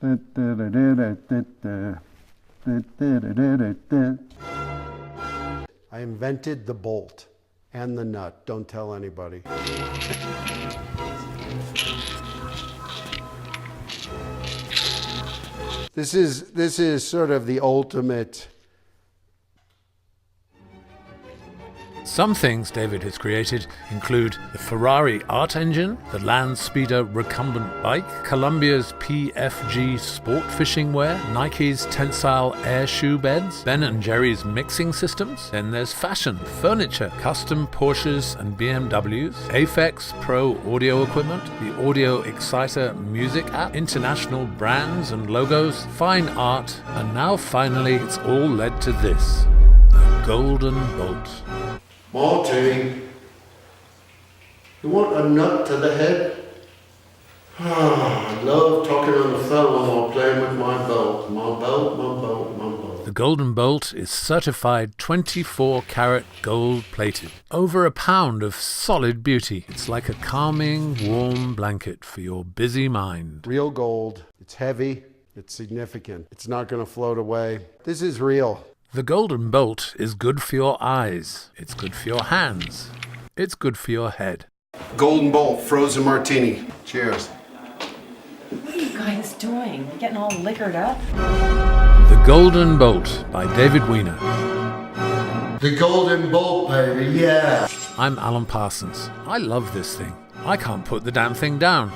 I invented the bolt and the nut. Don't tell anybody. This is sort of the ultimate. Some things David has created include the Ferrari art engine, the Land Speeder recumbent bike, Columbia's PFG sport fishing wear, Nike's tensile air shoe beds, Ben & Jerry's mixing systems. Then there's fashion, furniture, custom Porsches and BMWs, Aphex Pro audio equipment, the Audio Exciter music app, international brands and logos, fine art, and now finally it's all led to this, the Golden Bolt. Marty, you want a nut to the head? I love talking on the phone while playing with my bolt. My bolt, my bolt, my bolt. The Golden Bolt is certified 24-karat gold-plated. Over a pound of solid beauty. It's like a calming, warm blanket for your busy mind. Real gold. It's heavy. It's significant. It's not going to float away. This is real. The Golden Bolt is good for your eyes. It's good for your hands. It's good for your head. Golden Bolt frozen martini. Cheers. What are you guys doing? You're getting all liquored up? The Golden Bolt by David Wiener. The Golden Bolt, baby, yeah. I'm Alan Parsons. I love this thing. I can't put the damn thing down.